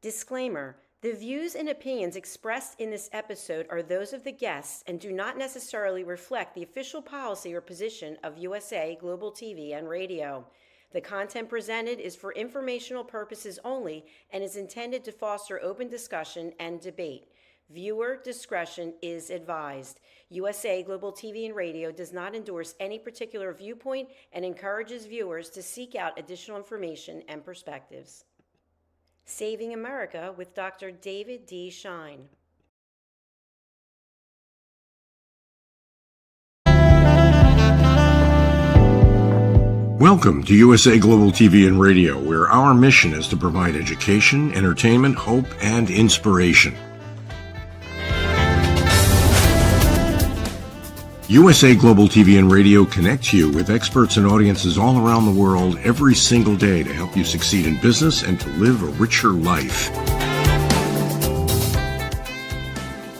Disclaimer: the views and opinions expressed in this episode are those of the guests and do not necessarily reflect the official policy or position of USA Global TV and Radio. The content presented is for informational purposes only and is intended to foster open discussion and debate. Viewer discretion is advised. USA Global TV and Radio does not endorse any particular viewpoint and encourages viewers to seek out additional information and perspectives. Saving America with Dr. David D. Schein. Welcome to USA Global TV and Radio, where our mission is to provide education, entertainment, hope, and inspiration. USA Global TV and Radio connects you with experts and audiences all around the world every single day to help you succeed in business and to live a richer life.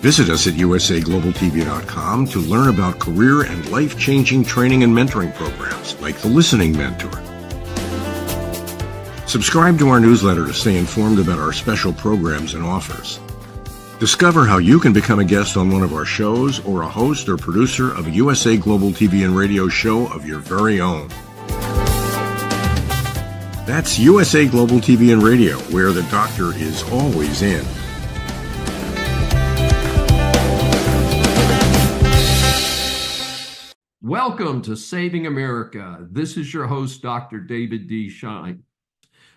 Visit us at usaglobaltv.com to learn about career and life-changing training and mentoring programs like the Listening Mentor. Subscribe to our newsletter to stay informed about our special programs and offers. Discover how you can become a guest on one of our shows or a host or producer of a USA Global TV and Radio show of your very own. That's USA Global TV and Radio, where the doctor is always in. Welcome to Saving America. This is your host, Dr. David D. Schein.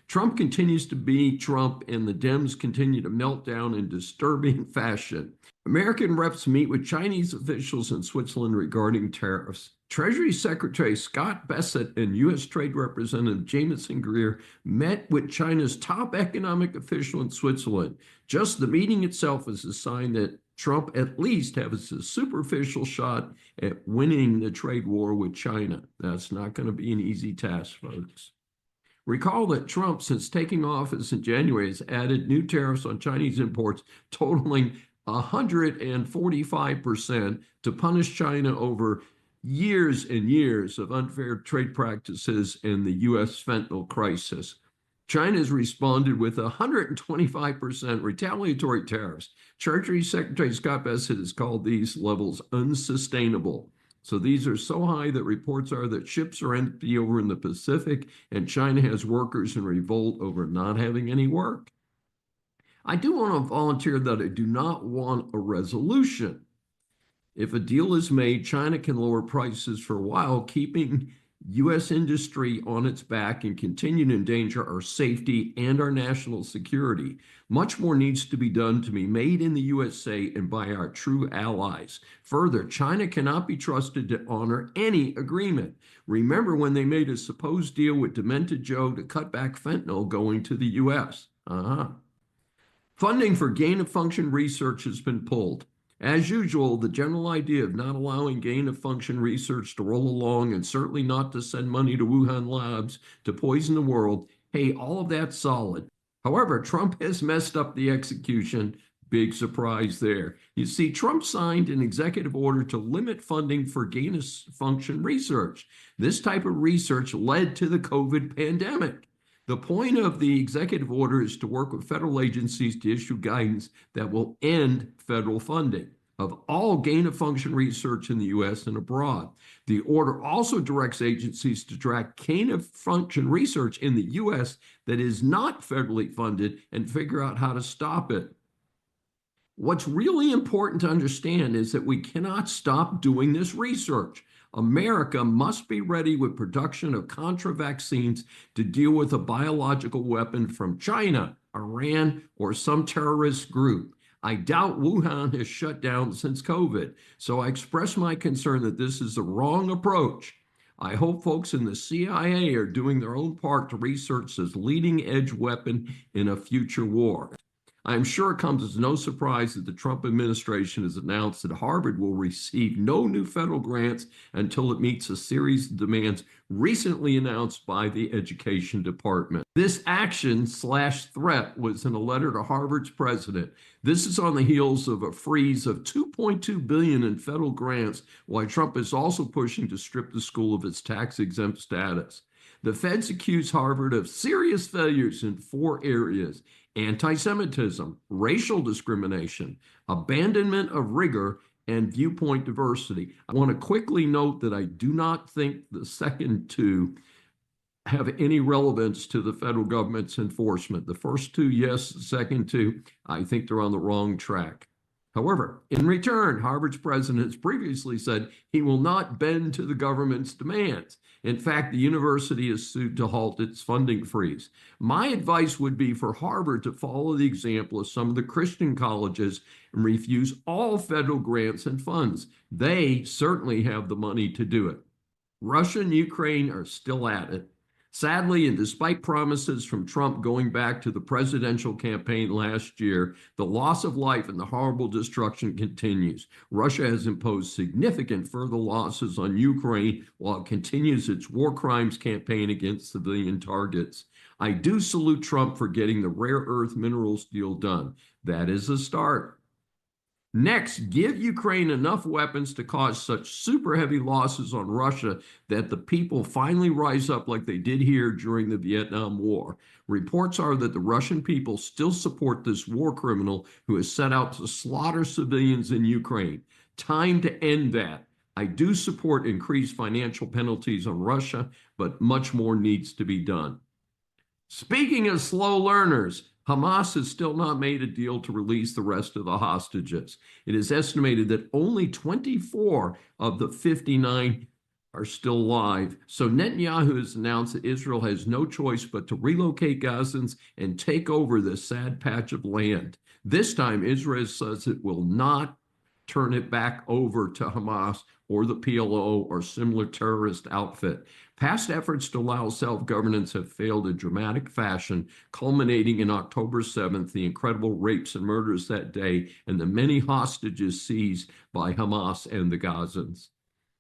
Trump continues to be Trump, and the Dems continue to melt down in disturbing fashion. American reps meet with Chinese officials in Switzerland regarding tariffs. Treasury Secretary Scott Bessent and U.S. Trade Representative Jamieson Greer met with China's top economic official in Switzerland. Just the meeting itself is a sign that Trump at least has a superficial shot at winning the trade war with China. That's not going to be an easy task, folks. Recall that Trump, since taking office in January, has added new tariffs on Chinese imports totaling 145% to punish China over years and years of unfair trade practices and the U.S. fentanyl crisis. China has responded with 125% retaliatory tariffs. Treasury Secretary Scott Bessent has called these levels unsustainable. So these are so high that reports are that ships are empty over in the Pacific and China has workers in revolt over not having any work. I do want to volunteer that I do not want a resolution. If a deal is made, China can lower prices for a while, keeping U.S. industry on its back and continue to endanger our safety and our national security. Much more needs to be done to be made in the USA and by our true allies. Further, China cannot be trusted to honor any agreement. Remember when they made a supposed deal with Demented Joe to cut back fentanyl going to the U.S.? Funding for gain-of-function research has been pulled. As usual, the general idea of not allowing gain-of-function research to roll along and certainly not to send money to Wuhan labs to poison the world, hey, all of that's solid. However, Trump has messed up the execution. Big surprise there. You see, Trump signed an executive order to limit funding for gain-of-function research. This type of research led to the COVID pandemic. The point of the executive order is to work with federal agencies to issue guidance that will end federal funding of all gain-of-function research in the U.S. and abroad. The order also directs agencies to track gain-of-function research in the U.S. that is not federally funded and figure out how to stop it. What's really important to understand is that we cannot stop doing this research. America must be ready with production of contra vaccines to deal with a biological weapon from China, Iran, or some terrorist group. I doubt Wuhan has shut down since COVID, so I express my concern that this is the wrong approach. I hope folks in the CIA are doing their own part to research this leading-edge weapon in a future war. I'm sure it comes as no surprise that the Trump administration has announced that Harvard will receive no new federal grants until it meets a series of demands recently announced by the Education Department. This action/threat was in a letter to Harvard's president. This is on the heels of a freeze of $2.2 billion in federal grants, while Trump is also pushing to strip the school of its tax-exempt status. The feds accuse Harvard of serious failures in 4 areas: anti-Semitism, racial discrimination, abandonment of rigor, and viewpoint diversity. I want to quickly note that I do not think the second two have any relevance to the federal government's enforcement. The first two, yes. The second two, I think they're on the wrong track. However, in return, Harvard's president has previously said he will not bend to the government's demands. In fact, the university is sued to halt its funding freeze. My advice would be for Harvard to follow the example of some of the Christian colleges and refuse all federal grants and funds. They certainly have the money to do it. Russia and Ukraine are still at it. Sadly, and despite promises from Trump going back to the presidential campaign last year, the loss of life and the horrible destruction continues. Russia has imposed significant further losses on Ukraine while it continues its war crimes campaign against civilian targets. I do salute Trump for getting the rare earth minerals deal done. That is a start. Next, give Ukraine enough weapons to cause such super heavy losses on Russia that the people finally rise up like they did here during the Vietnam War. Reports are that the Russian people still support this war criminal who has set out to slaughter civilians in Ukraine. Time to end that. I do support increased financial penalties on Russia, but much more needs to be done. Speaking of slow learners, Hamas has still not made a deal to release the rest of the hostages. It is estimated that only 24 of the 59 are still alive. So Netanyahu has announced that Israel has no choice but to relocate Gazans and take over this sad patch of land. This time, Israel says it will not turn it back over to Hamas or the PLO or similar terrorist outfit. Past efforts to allow self-governance have failed in dramatic fashion, culminating in October 7th, the incredible rapes and murders that day, and the many hostages seized by Hamas and the Gazans.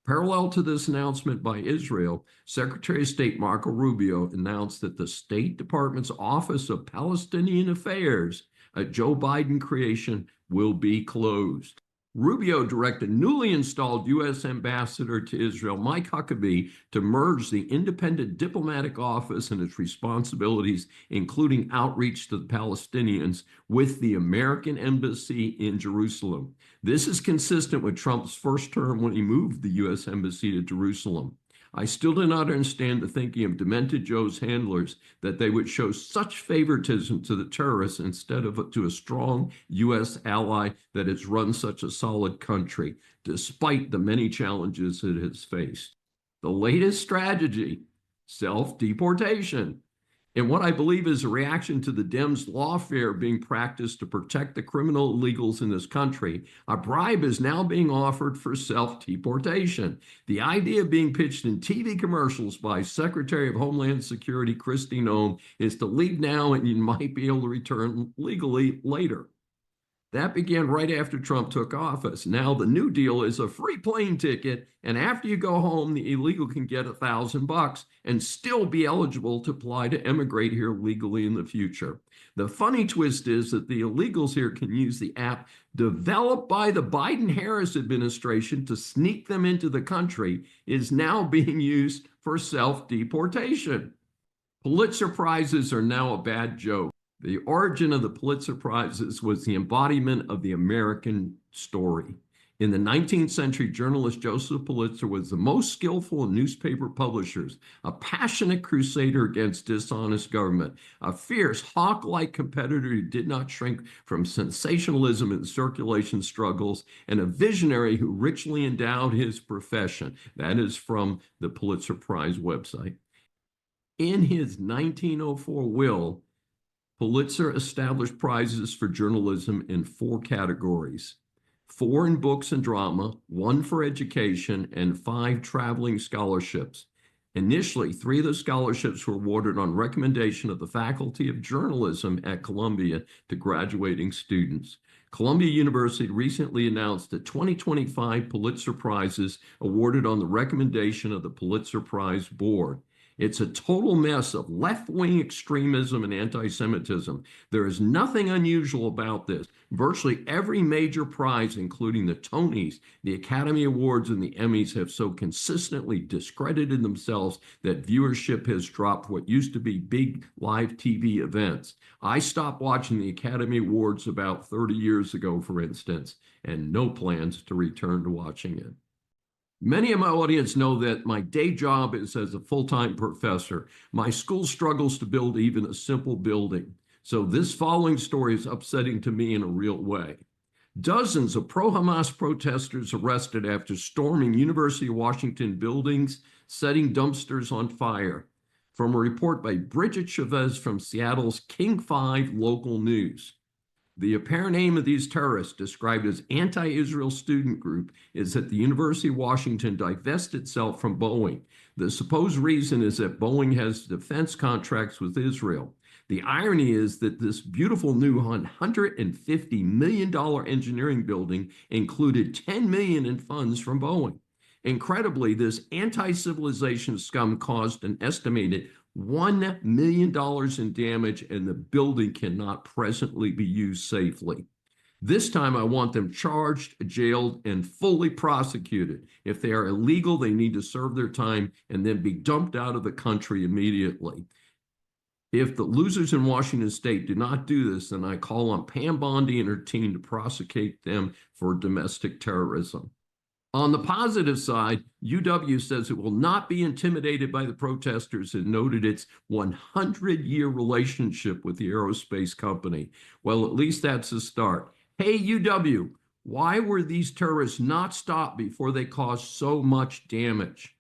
Parallel to this announcement by Israel, Secretary of State Marco Rubio announced that the State Department's Office of Palestinian Affairs, a Joe Biden creation, will be closed. Rubio directed newly installed U.S. Ambassador to Israel, Mike Huckabee, to merge the independent diplomatic office and its responsibilities, including outreach to the Palestinians, with the American Embassy in Jerusalem. This is consistent with Trump's first term when he moved the U.S. Embassy to Jerusalem. I still do not understand the thinking of Demented Joe's handlers that they would show such favoritism to the terrorists instead of to a strong U.S. ally that has run such a solid country, despite the many challenges it has faced. The latest strategy, self-deportation. In what I believe is a reaction to the Dems' lawfare being practiced to protect the criminal illegals in this country, a bribe is now being offered for self-deportation. The idea being pitched in TV commercials by Secretary of Homeland Security Kristi Noem is to leave now and you might be able to return legally later. That began right after Trump took office. Now the new deal is a free plane ticket, and after you go home, the illegal can get $1,000 and still be eligible to apply to emigrate here legally in the future. The funny twist is that the illegals here can use the app developed by the Biden-Harris administration to sneak them into the country is now being used for self-deportation. Pulitzer Prizes are now a bad joke. The origin of the Pulitzer Prizes was the embodiment of the American story. In the 19th century, journalist Joseph Pulitzer was the most skillful of newspaper publishers, a passionate crusader against dishonest government, a fierce, hawk-like competitor who did not shrink from sensationalism and circulation struggles, and a visionary who richly endowed his profession. That is from the Pulitzer Prize website. In his 1904 will, Pulitzer established prizes for journalism in 4 categories: 4 in books and drama, 1 for education, and 5 traveling scholarships. Initially, 3 of the scholarships were awarded on recommendation of the Faculty of Journalism at Columbia to graduating students. Columbia University recently announced the 2025 Pulitzer Prizes awarded on the recommendation of the Pulitzer Prize Board. It's a total mess of left-wing extremism and anti-Semitism. There is nothing unusual about this. Virtually every major prize, including the Tonys, the Academy Awards, and the Emmys, have so consistently discredited themselves that viewership has dropped what used to be big live TV events. I stopped watching the Academy Awards about 30 years ago, for instance, and no plans to return to watching it. Many of my audience know that my day job is as a full-time professor. My school struggles to build even a simple building. So this following story is upsetting to me in a real way. Dozens of pro-Hamas protesters arrested after storming University of Washington buildings, setting dumpsters on fire. From a report by Bridget Chavez from Seattle's King 5 local news. The apparent aim of these terrorists, described as anti-Israel student group, is that the University of Washington divest itself from Boeing. The supposed reason is that Boeing has defense contracts with Israel. The irony is that this beautiful new $150 million engineering building included $10 million in funds from Boeing. Incredibly, this anti-civilization scum caused an estimated $1 million in damage, and the building cannot presently be used safely. This time, I want them charged, jailed, and fully prosecuted. If they are illegal, they need to serve their time and then be dumped out of the country immediately. If the losers in Washington State do not do this, then I call on Pam Bondi and her team to prosecute them for domestic terrorism. On the positive side, UW says it will not be intimidated by the protesters and noted its 100-year relationship with the aerospace company. Well, at least that's a start. Hey, UW, why were these terrorists not stopped before they caused so much damage?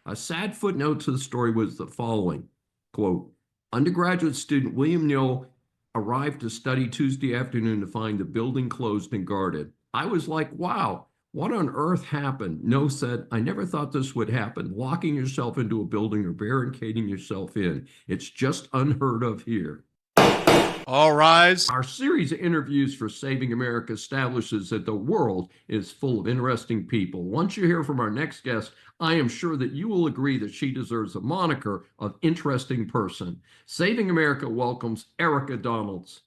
A sad footnote to the story was the following, quote, undergraduate student William Neal arrived to study Tuesday afternoon to find the building closed and guarded. I was like, wow. What on earth happened? No said, I never thought this would happen. Locking yourself into a building or barricading yourself in. It's just unheard of here. All rise. Our series of interviews for Saving America establishes that the world is full of interesting people. Once you hear from our next guest, I am sure that you will agree that she deserves a moniker of interesting person. Saving America welcomes Erica Donalds,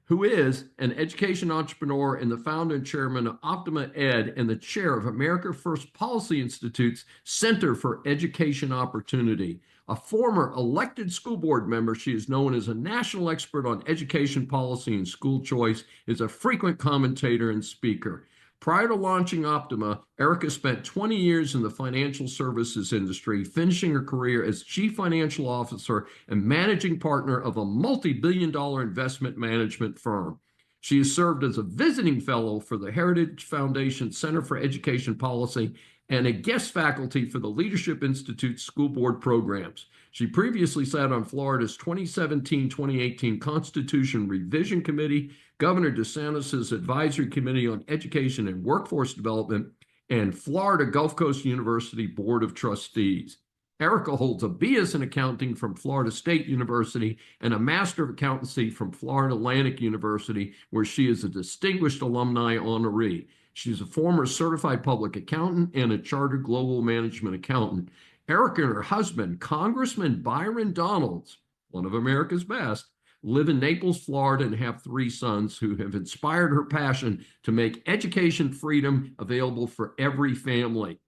who is an education entrepreneur and the founder and chairman of Optima Ed and the chair of America First Policy Institute's Center for Education Opportunity. A former elected school board member, she is known as a national expert on education policy and school choice, is a frequent commentator and speaker. Prior to launching Optima, Erica spent 20 years in the financial services industry, finishing her career as chief financial officer and managing partner of a multi-billion-dollar investment management firm. She has served as a visiting fellow for the Heritage Foundation Center for Education Policy and a guest faculty for the Leadership Institute School Board programs. She previously sat on Florida's 2017-2018 Constitution Revision Committee, Governor DeSantis' Advisory Committee on Education and Workforce Development, and Florida Gulf Coast University Board of Trustees. Erica holds a BS in accounting from Florida State University and a Master of Accountancy from Florida Atlantic University, where she is a distinguished alumni honoree. She's a former certified public accountant and a chartered global management accountant. Erica and her husband, Congressman Byron Donalds, one of America's best, live in Naples, Florida, and have 3 sons who have inspired her passion to make education freedom available for every family.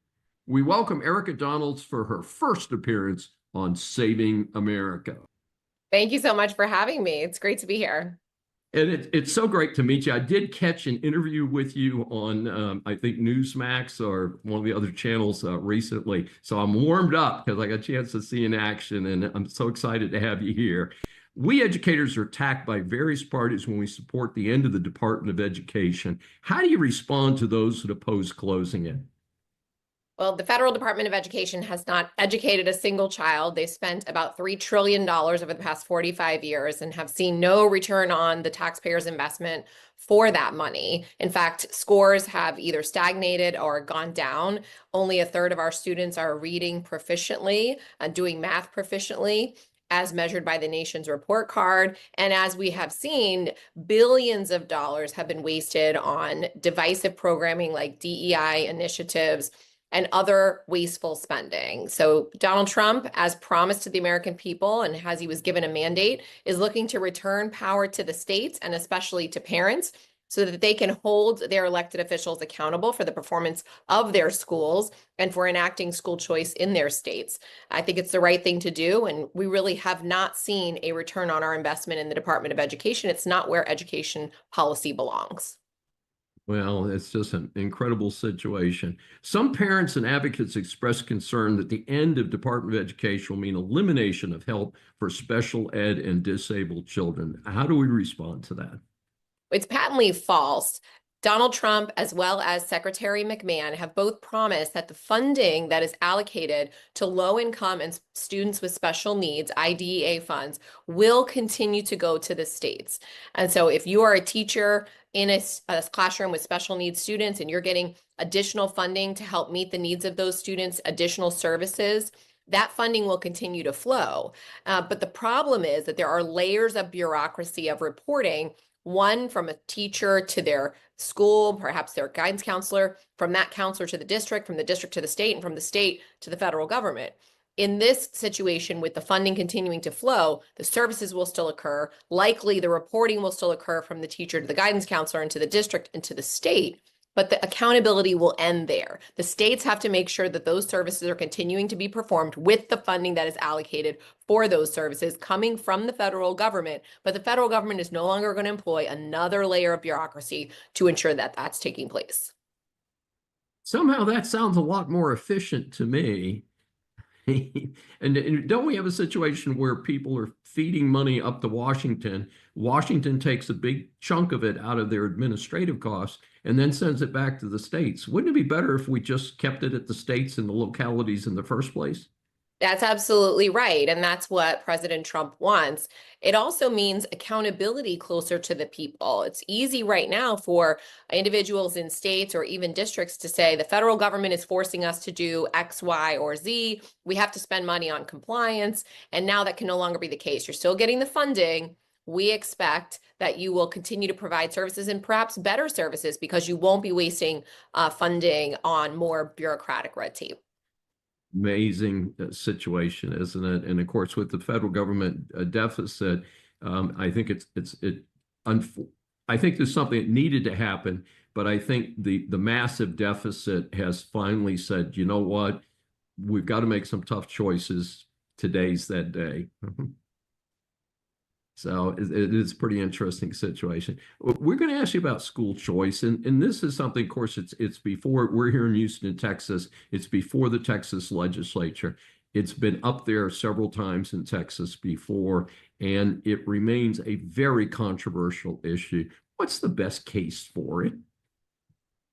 We welcome Erica Donalds for her first appearance on Saving America. Thank you so much for having me. It's great to be here. And it's so great to meet you. I did catch an interview with you on, I think, Newsmax or one of the other channels recently. So I'm warmed up because I got a chance to see in action, and I'm so excited to have you here. We educators are attacked by various parties when we support the end of the Department of Education. How do you respond to those that oppose closing it? Well, the Federal Department of Education has not educated a single child. They've spent about $3 trillion over the past 45 years and have seen no return on the taxpayers' investment for that money. In fact, scores have either stagnated or gone down. Only 1/3 of our students are reading proficiently and doing math proficiently, as measured by the nation's report card. And as we have seen, billions of dollars have been wasted on divisive programming like DEI initiatives, and other wasteful spending. So Donald Trump, as promised to the American people and as he was given a mandate, is looking to return power to the states and especially to parents so that they can hold their elected officials accountable for the performance of their schools and for enacting school choice in their states. I think it's the right thing to do, and we really have not seen a return on our investment in the Department of Education. It's not where education policy belongs. Well, it's just an incredible situation. Some parents and advocates express concern that the end of Department of Education will mean elimination of help for special ed and disabled children. How do we respond to that? It's patently false. Donald Trump, as well as Secretary McMahon, have both promised that the funding that is allocated to low-income and students with special needs, IDEA funds, will continue to go to the states. And so if you are a teacher in a classroom with special needs students and you're getting additional funding to help meet the needs of those students, additional services, that funding will continue to flow. But the problem is that there are layers of bureaucracy of reporting, one from a teacher to their school, perhaps their guidance counselor, from that counselor to the district, from the district to the state, and from the state to the federal government. In this situation, with the funding continuing to flow, the services will still occur. Likely, the reporting will still occur from the teacher to the guidance counselor and to the district and to the state, but the accountability will end there. The states have to make sure that those services are continuing to be performed with the funding that is allocated for those services coming from the federal government, but the federal government is no longer going to employ another layer of bureaucracy to ensure that that's taking place. Somehow that sounds a lot more efficient to me. And don't we have a situation where people are feeding money up to Washington? Washington takes a big chunk of it out of their administrative costs and then sends it back to the states. Wouldn't it be better if we just kept it at the states and the localities in the first place? That's absolutely right. And that's what President Trump wants. It also means accountability closer to the people. It's easy right now for individuals in states or even districts to say the federal government is forcing us to do X, Y, or Z. We have to spend money on compliance. And now that can no longer be the case. You're still getting the funding. We expect that you will continue to provide services and perhaps better services because you won't be wasting funding on more bureaucratic red tape. Amazing situation, isn't it? And of course, with the federal government deficit, I think I think there's something that needed to happen, but I think the massive deficit has finally said, you know what, we've got to make some tough choices. Today's that day. So it is a pretty interesting situation. We're going to ask you about school choice. And this is something, of course, it's before, we're here in Houston, Texas. It's before the Texas legislature. It's been up there several times in Texas before, and it remains a very controversial issue. What's the best case for it?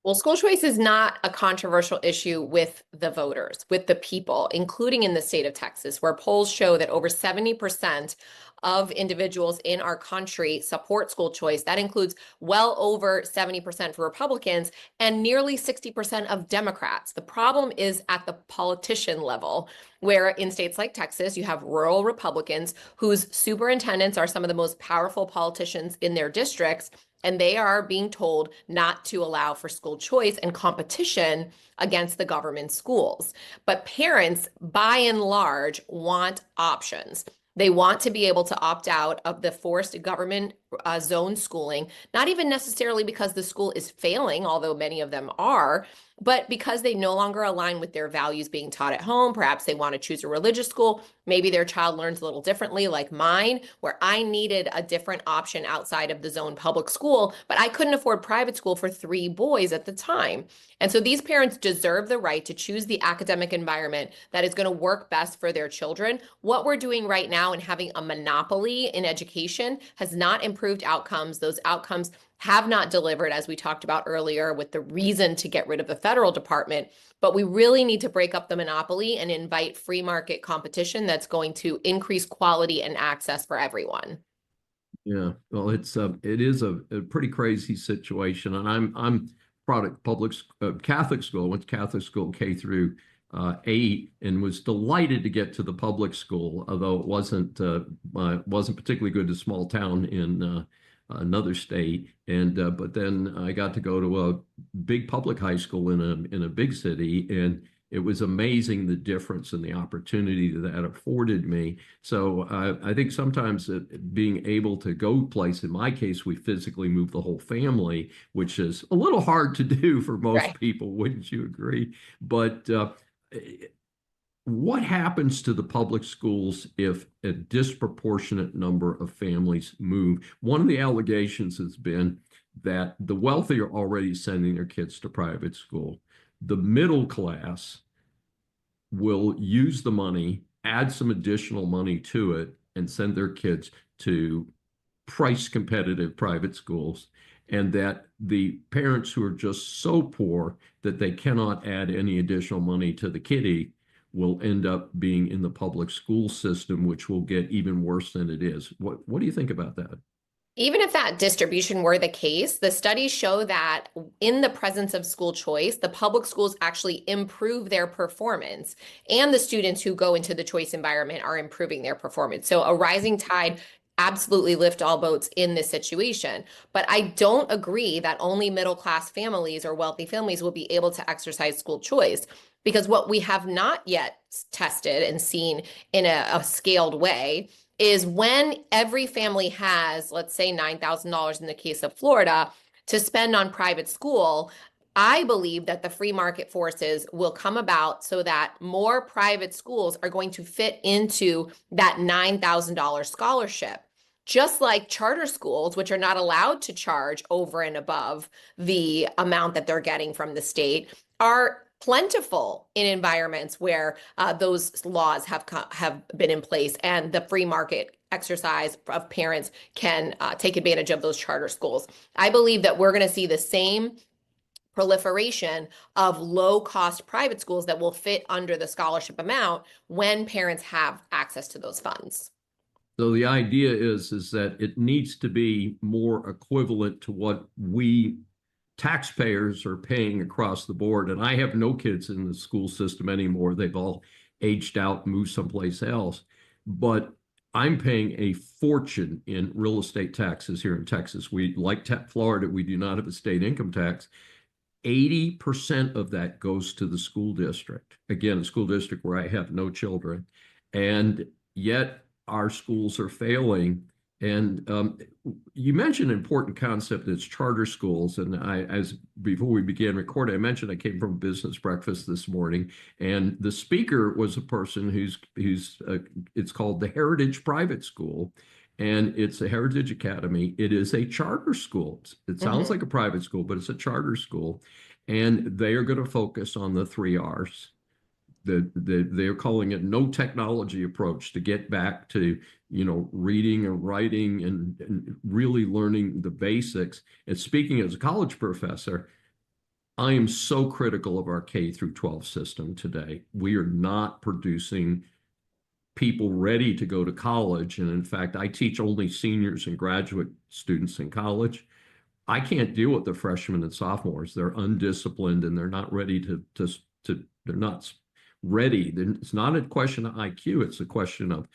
Well, school choice is not a controversial issue with the voters, with the people, including in the state of Texas, where polls show that over 70% of individuals in our country support school choice. That includes well over 70% for Republicans and nearly 60% of Democrats. The problem is at the politician level, where in states like Texas, you have rural Republicans whose superintendents are some of the most powerful politicians in their districts, and they are being told not to allow for school choice and competition against the government schools. But parents, by and large, want options. They want to be able to opt out of the forced government zone schooling, not even necessarily because the school is failing, although many of them are, but because they no longer align with their values being taught at home. Perhaps they want to choose a religious school. Maybe their child learns a little differently, like mine, where I needed a different option outside of the zone public school, but I couldn't afford private school for 3 boys at the time. And so these parents deserve the right to choose the academic environment that is going to work best for their children. What we're doing right now and having a monopoly in education has not improved outcomes. Those outcomes have not delivered, as we talked about earlier, with the reason to get rid of the federal department. But we really need to break up the monopoly and invite free market competition that's going to increase quality and access for everyone. Yeah, well, it is a pretty crazy situation, and I'm product Catholic school. Went to Catholic school K through 8, and was delighted to get to the public school, although it wasn't particularly good to small town in another state. And but then I got to go to a big public high school in a big city, and it was amazing the difference and the opportunity that afforded me. So I think sometimes being able to go place, in my case, we physically moved the whole family, which is a little hard to do for most people. Wouldn't you agree? But what happens to the public schools if a disproportionate number of families move? One of the allegations has been that the wealthy are already sending their kids to private school. The middle class will use the money, add some additional money to it, and send their kids to price competitive private schools. And that the parents who are just so poor that they cannot add any additional money to the kitty will end up being in the public school system, which will get even worse than it is. What do you think about that? Even if that distribution were the case, the studies show that in the presence of school choice, the public schools actually improve their performance, and the students who go into the choice environment are improving their performance. So a rising tide absolutely lift all boats in this situation. But I don't agree that only middle-class families or wealthy families will be able to exercise school choice, because what we have not yet tested and seen in a scaled way is when every family has, let's say, $9,000 in the case of Florida to spend on private school. I believe that the free market forces will come about so that more private schools are going to fit into that $9,000 scholarship. Just like charter schools, which are not allowed to charge over and above the amount that they're getting from the state, are plentiful in environments where those laws have been in place, and the free market exercise of parents can take advantage of those charter schools. I believe that we're going to see the same proliferation of low-cost private schools that will fit under the scholarship amount when parents have access to those funds. So the idea is that it needs to be more equivalent to what we taxpayers are paying across the board. And I have no kids in the school system anymore. They've all aged out, moved someplace else. But I'm paying a fortune in real estate taxes here in Texas. We, like Florida, we do not have a state income tax. 80% of that goes to the school district. Again, a school district where I have no children. And yet our schools are failing. And you mentioned an important concept, it's charter schools. And before we began recording, I mentioned I came from business breakfast this morning, and the speaker was a person who's it's called the Heritage Private School, and it's a Heritage Academy. It is a charter school. It sounds like a private school, but it's a charter school, and they are going to focus on the 3 R's. They're calling it no technology approach to get back to, reading and writing and really learning the basics. And speaking as a college professor, I am so critical of our K through 12 system today. We are not producing people ready to go to college. And in fact, I teach only seniors and graduate students in college. I can't deal with the freshmen and sophomores. They're undisciplined and they're not ready they're not ready. It's not a question of IQ, it's a question of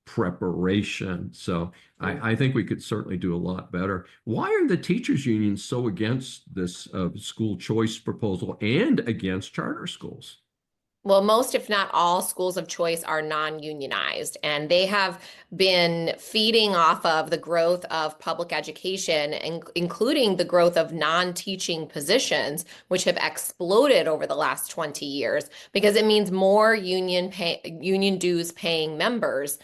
preparation. So I think we could certainly do a lot better. Why are the teachers unions so against this school choice proposal and against charter schools? Well, most, if not all, schools of choice are non-unionized, and they have been feeding off of the growth of public education, including the growth of non-teaching positions, which have exploded over the last 20 years, because it means more union dues paying members,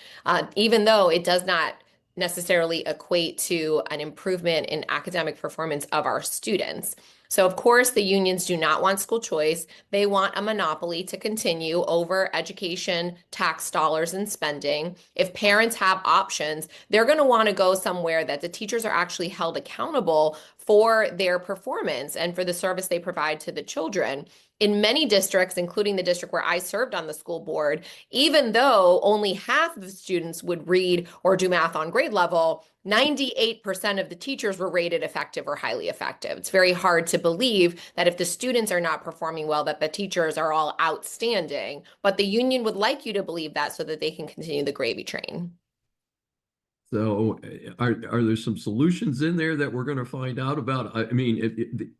even though it does not necessarily equate to an improvement in academic performance of our students. So of course, the unions do not want school choice. They want a monopoly to continue over education, tax dollars, and spending. If parents have options, they're going to want to go somewhere that the teachers are actually held accountable for their performance and for the service they provide to the children. In many districts, including the district where I served on the school board, even though only half of the students would read or do math on grade level, 98% of the teachers were rated effective or highly effective. It's very hard to believe that if the students are not performing well, that the teachers are all outstanding. But the union would like you to believe that so that they can continue the gravy train. So are there some solutions in there that we're going to find out about? I mean,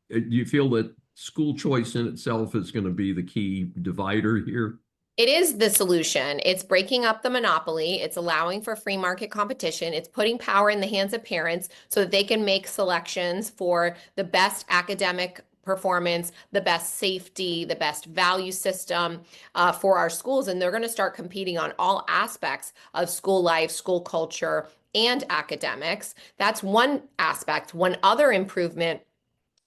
do you feel that school choice in itself is going to be the key divider here? It is the solution. It's breaking up the monopoly. It's allowing for free market competition. It's putting power in the hands of parents so that they can make selections for the best academic performance, the best safety, the best value system for our schools. And they're going to start competing on all aspects of school life, school culture, and academics. That's one aspect. One other improvement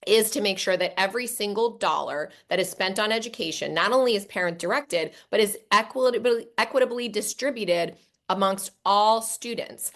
is to make sure that every single dollar that is spent on education not only is parent directed, but is equitably distributed amongst all students.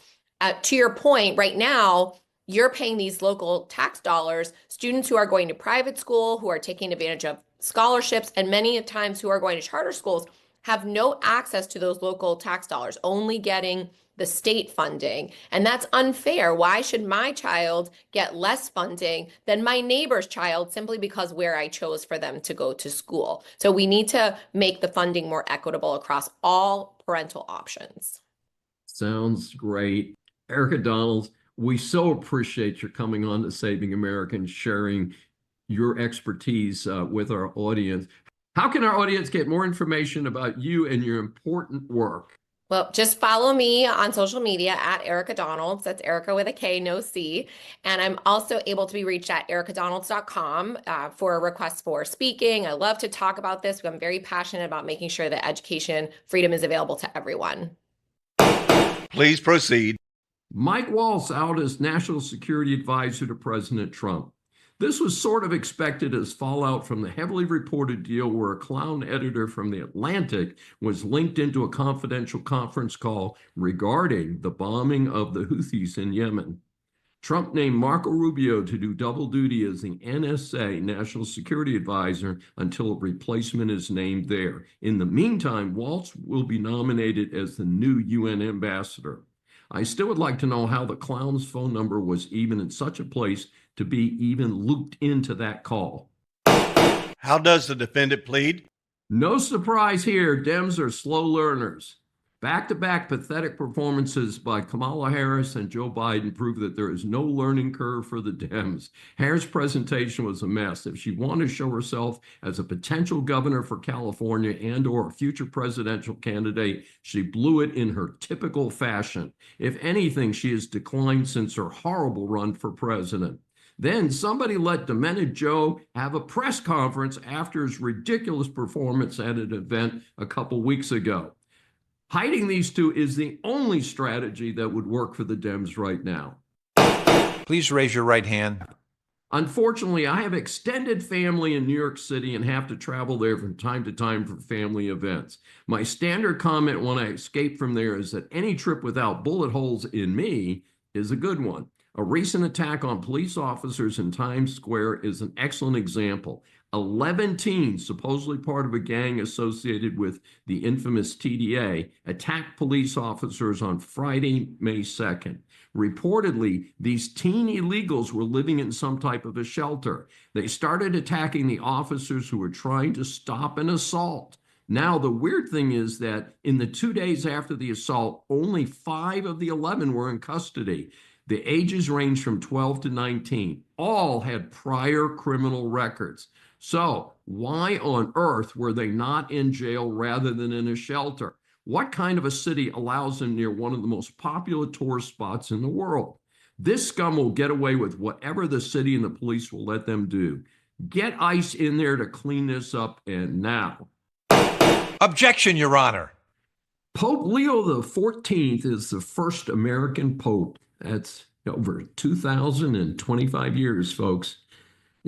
To your point, right now, you're paying these local tax dollars, students who are going to private school, who are taking advantage of scholarships, and many times who are going to charter schools have no access to those local tax dollars, only getting the state funding. And that's unfair. Why should my child get less funding than my neighbor's child simply because where I chose for them to go to school? So we need to make the funding more equitable across all parental options. Sounds great. Erica Donald, we so appreciate your coming on to Saving Americans, sharing your expertise with our audience. How can our audience get more information about you and your important work? Well, just follow me on social media at Erica Donalds. That's Erica with a K, no C. And I'm also able to be reached at ericadonalds.com for requests for speaking. I love to talk about this. I'm very passionate about making sure that education freedom is available to everyone. Please proceed. Mike Waltz out as National Security Advisor to President Trump. This was sort of expected as fallout from the heavily reported deal where a clown editor from The Atlantic was linked into a confidential conference call regarding the bombing of the Houthis in Yemen. Trump named Marco Rubio to do double duty as the NSA National Security Advisor until a replacement is named there. In the meantime, Waltz will be nominated as the new UN ambassador. I still would like to know how the clown's phone number was even in such a place to be even looped into that call. How does the defendant plead? No surprise here, Dems are slow learners. Back-to-back pathetic performances by Kamala Harris and Joe Biden prove that there is no learning curve for the Dems. Harris' presentation was a mess. If she wanted to show herself as a potential governor for California and or a future presidential candidate, she blew it in her typical fashion. If anything, she has declined since her horrible run for president. Then somebody let Demented Joe have a press conference after his ridiculous performance at an event a couple weeks ago. Hiding these two is the only strategy that would work for the Dems right now. Please raise your right hand. Unfortunately, I have extended family in New York City and have to travel there from time to time for family events. My standard comment when I escape from there is that any trip without bullet holes in me is a good one. A recent attack on police officers in Times Square is an excellent example. 11 teens, supposedly part of a gang associated with the infamous TDA, attacked police officers on Friday, May 2nd. Reportedly, these teen illegals were living in some type of a shelter. They started attacking the officers who were trying to stop an assault. Now, the weird thing is that in the 2 days after the assault, only 5 of the 11 were in custody. The ages range from 12 to 19. All had prior criminal records. So why on earth were they not in jail rather than in a shelter? What kind of a city allows them near one of the most popular tourist spots in the world? This scum will get away with whatever the city and the police will let them do. Get ICE in there to clean this up, and now. Objection, Your Honor. Pope Leo XIV is the first American pope. That's over 2,025 years, folks.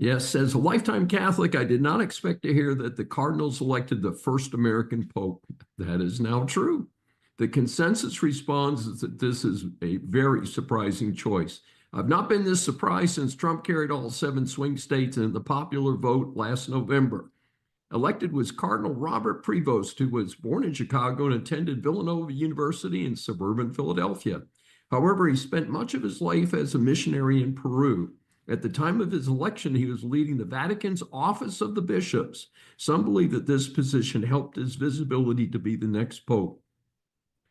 Yes, as a lifetime Catholic, I did not expect to hear that the Cardinals elected the first American pope. That is now true. The consensus response is that this is a very surprising choice. I've not been this surprised since Trump carried all 7 swing states in the popular vote last November. Elected was Cardinal Robert Prevost, who was born in Chicago and attended Villanova University in suburban Philadelphia. However, he spent much of his life as a missionary in Peru. At the time of his election, he was leading the Vatican's Office of the Bishops. Some believe that this position helped his visibility to be the next pope.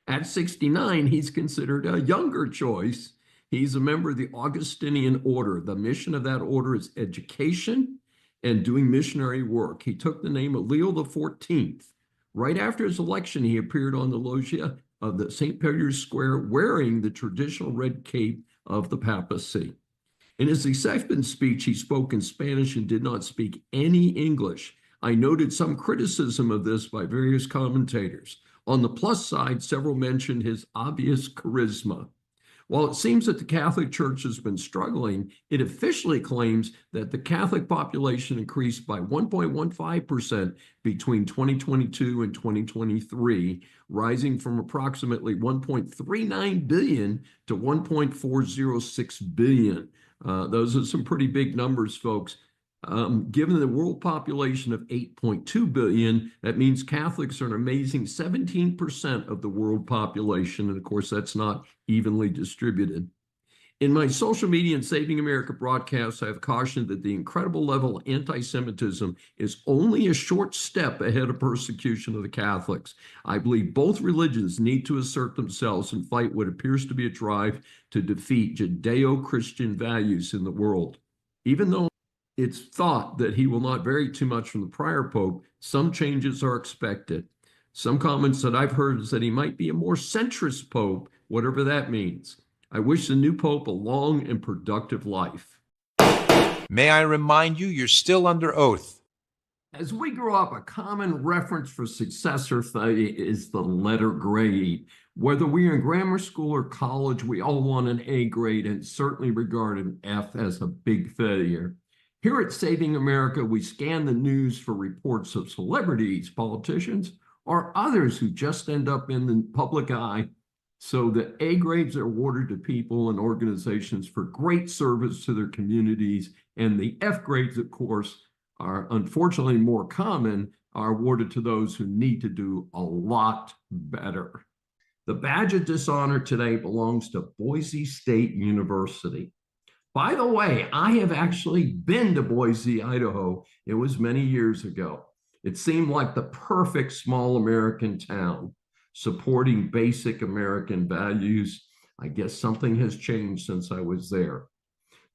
At 69, he's considered a younger choice. He's a member of the Augustinian order. The mission of that order is education and doing missionary work. He took the name of Leo XIV. Right after his election, he appeared on the loggia of the St. Peter's Square wearing the traditional red cape of the papacy. In his acceptance speech, he spoke in Spanish and did not speak any English. I noted some criticism of this by various commentators. On the plus side, several mentioned his obvious charisma. While it seems that the Catholic Church has been struggling, it officially claims that the Catholic population increased by 1.15% between 2022 and 2023, rising from approximately 1.39 billion to 1.406 billion. Those are some pretty big numbers, folks. Given the world population of 8.2 billion, that means Catholics are an amazing 17% of the world population. And of course, that's not evenly distributed. In my social media and Saving America broadcasts, I have cautioned that the incredible level of anti-Semitism is only a short step ahead of persecution of the Catholics. I believe both religions need to assert themselves and fight what appears to be a drive to defeat Judeo-Christian values in the world. Even though it's thought that he will not vary too much from the prior pope, some changes are expected. Some comments that I've heard is that he might be a more centrist pope, whatever that means. I wish the new pope a long and productive life. May I remind you, you're still under oath. As we grow up, a common reference for successor is the letter grade. Whether we're in grammar school or college, we all want an A grade and certainly regard an F as a big failure. Here at Saving America, we scan the news for reports of celebrities, politicians, or others who just end up in the public eye. So the A grades are awarded to people and organizations for great service to their communities. And the F grades, of course, are unfortunately more common, are awarded to those who need to do a lot better. The badge of dishonor today belongs to Boise State University. By the way, I have actually been to Boise, Idaho. It was many years ago. It seemed like the perfect small American town, supporting basic American values. I guess something has changed since I was there.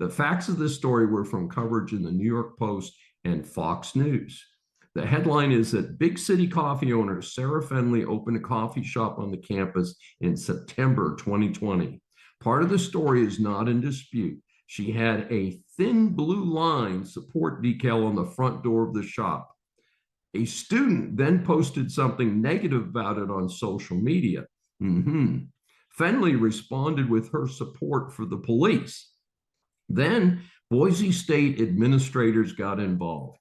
The facts of this story were from coverage in the New York Post and Fox News. The headline is that big city coffee owner Sarah Fenley opened a coffee shop on the campus in September 2020. Part of the story is not in dispute. She had a thin blue line support decal on the front door of the shop. A student then posted something negative about it on social media. Fenley responded with her support for the police. Then Boise State administrators got involved.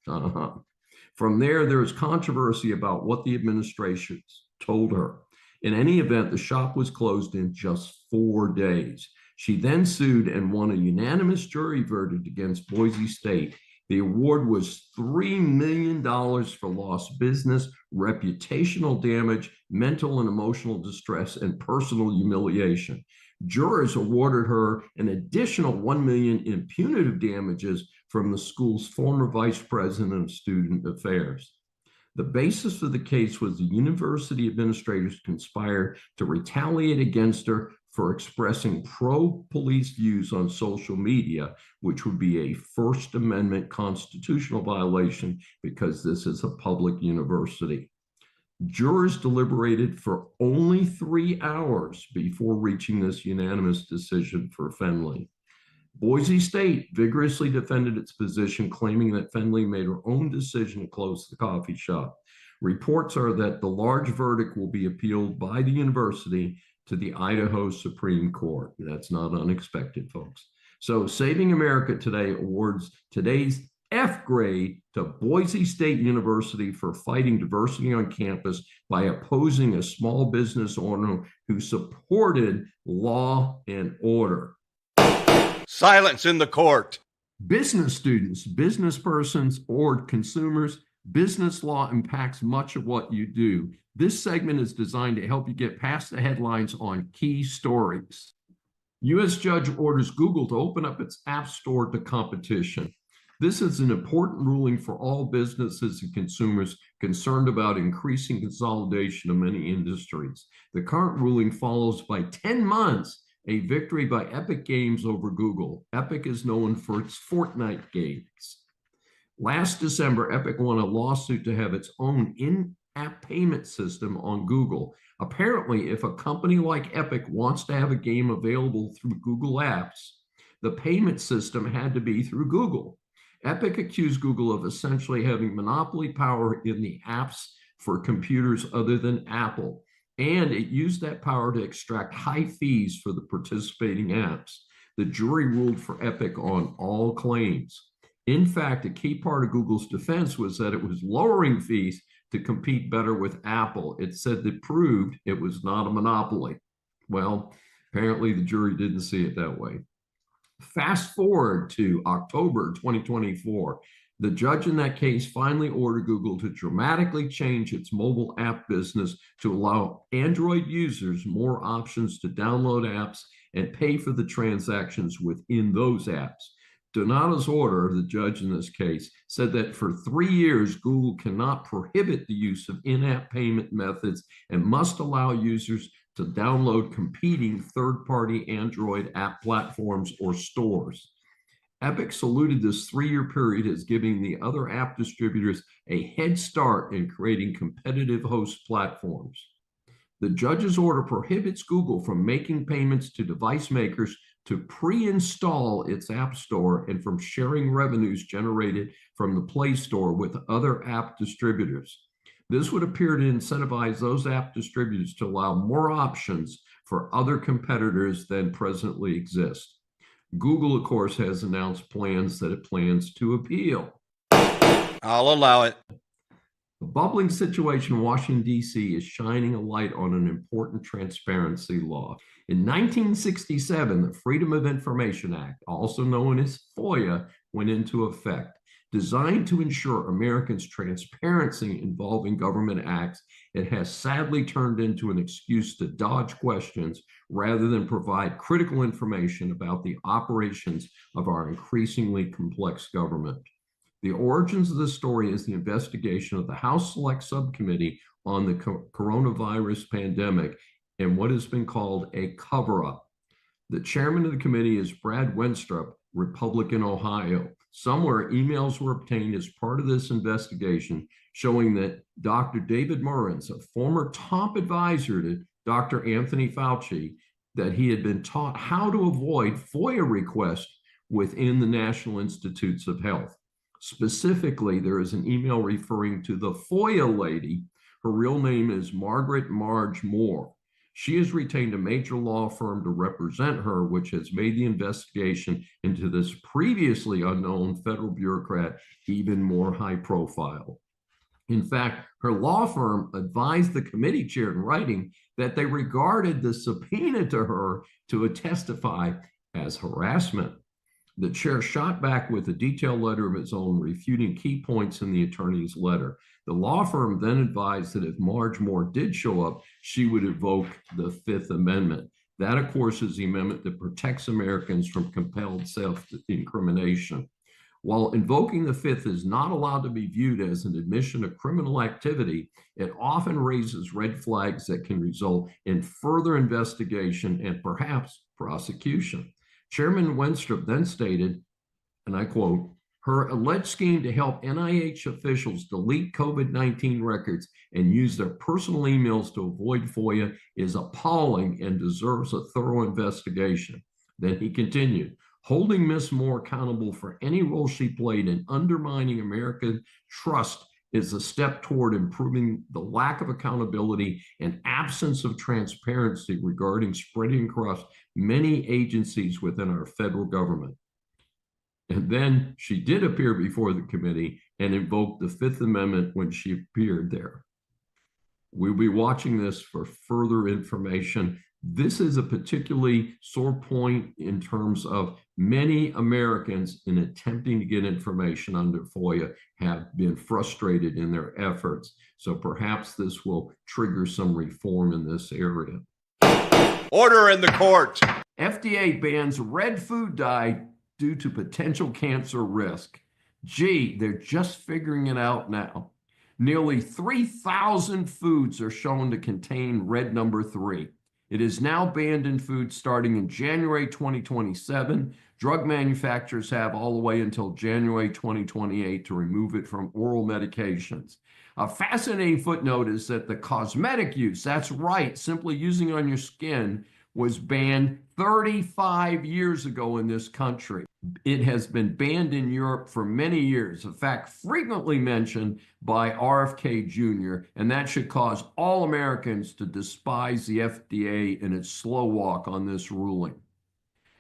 From there was controversy about what the administrators told her. In any event, the shop was closed in just 4 days. She then sued and won a unanimous jury verdict against Boise State. The award was $3 million for lost business, reputational damage, mental and emotional distress, and personal humiliation. Jurors awarded her an additional $1 million in punitive damages from the school's former vice president of student affairs. The basis for the case was the university administrators conspired to retaliate against her for expressing pro-police views on social media, which would be a First Amendment constitutional violation because this is a public university. Jurors deliberated for only 3 hours before reaching this unanimous decision for Fenley. Boise State vigorously defended its position, claiming that Fenley made her own decision to close the coffee shop. Reports are that the large verdict will be appealed by the university to the Idaho Supreme Court. That's not unexpected, folks. So Saving America today awards today's F grade to Boise State University for fighting diversity on campus by opposing a small business owner who supported law and order. Silence in the court. Business students, business persons, or consumers, business law impacts much of what you do. This segment is designed to help you get past the headlines on key stories. U.S. judge orders Google to open up its App Store to competition. This is an important ruling for all businesses and consumers concerned about increasing consolidation of many industries. The current ruling follows by 10 months a victory by Epic Games over Google. Epic is known for its Fortnite games. Last December, Epic won a lawsuit to have its own in-app payment system on Google. Apparently, if a company like Epic wants to have a game available through Google Apps, the payment system had to be through Google. Epic accused Google of essentially having monopoly power in the apps for computers other than Apple, and it used that power to extract high fees for the participating apps. The jury ruled for Epic on all claims. In fact, a key part of Google's defense was that it was lowering fees to compete better with Apple. It said that proved it was not a monopoly. Well, apparently the jury didn't see it that way. Fast forward to October 2024. The judge in that case finally ordered Google to dramatically change its mobile app business to allow Android users more options to download apps and pay for the transactions within those apps. Donato's order, the judge in this case, said that for 3 years, Google cannot prohibit the use of in-app payment methods and must allow users to download competing third-party Android app platforms or stores. Epic saluted this 3-year period as giving the other app distributors a head start in creating competitive host platforms. The judge's order prohibits Google from making payments to device makers to pre-install its app store and from sharing revenues generated from the Play Store with other app distributors. This would appear to incentivize those app distributors to allow more options for other competitors than presently exist. Google, of course, has announced plans that it plans to appeal. I'll allow it. The bubbling situation in Washington, D.C. is shining a light on an important transparency law. In 1967, the Freedom of Information Act, also known as FOIA, went into effect. Designed to ensure Americans' transparency involving government acts, it has sadly turned into an excuse to dodge questions rather than provide critical information about the operations of our increasingly complex government. The origins of this story is the investigation of the House Select Subcommittee on the coronavirus pandemic and what has been called a cover-up. The chairman of the committee is Brad Wenstrup, Republican, Ohio. Somewhere, emails were obtained as part of this investigation showing that Dr. David Murrens, a former top advisor to Dr. Anthony Fauci, that he had been taught how to avoid FOIA requests within the National Institutes of Health. Specifically, there is an email referring to the FOIA lady. Her real name is Margaret Marge Moore. She has retained a major law firm to represent her, which has made the investigation into this previously unknown federal bureaucrat even more high profile. In fact, her law firm advised the committee chair in writing that they regarded the subpoena to her to testify as harassment. The chair shot back with a detailed letter of its own refuting key points in the attorney's letter. The law firm then advised that if Marge Moore did show up, she would invoke the Fifth Amendment. That, of course, is the amendment that protects Americans from compelled self-incrimination. While invoking the Fifth is not allowed to be viewed as an admission of criminal activity, it often raises red flags that can result in further investigation and perhaps prosecution. Chairman Wenstrup then stated, and I quote, "Her alleged scheme to help NIH officials delete COVID-19 records and use their personal emails to avoid FOIA is appalling and deserves a thorough investigation." Then he continued, "Holding Ms. Moore accountable for any role she played in undermining American trust is a step toward improving the lack of accountability and absence of transparency regarding spreading across many agencies within our federal government." And then she did appear before the committee and invoked the Fifth Amendment when she appeared there. We'll be watching this for further information. This is a particularly sore point in terms of many Americans in attempting to get information under FOIA have been frustrated in their efforts. So perhaps this will trigger some reform in this area. Order in the court. FDA bans red food dye due to potential cancer risk. Gee, they're just figuring it out now. Nearly 3,000 foods are shown to contain red number 3. It is now banned in foods starting in January 2027. Drug manufacturers have all the way until January 2028 to remove it from oral medications. A fascinating footnote is that the cosmetic use, that's right, simply using it on your skin, was banned 35 years ago in this country. It has been banned in Europe for many years, in fact, frequently mentioned by RFK Jr., and that should cause all Americans to despise the FDA and its slow walk on this ruling.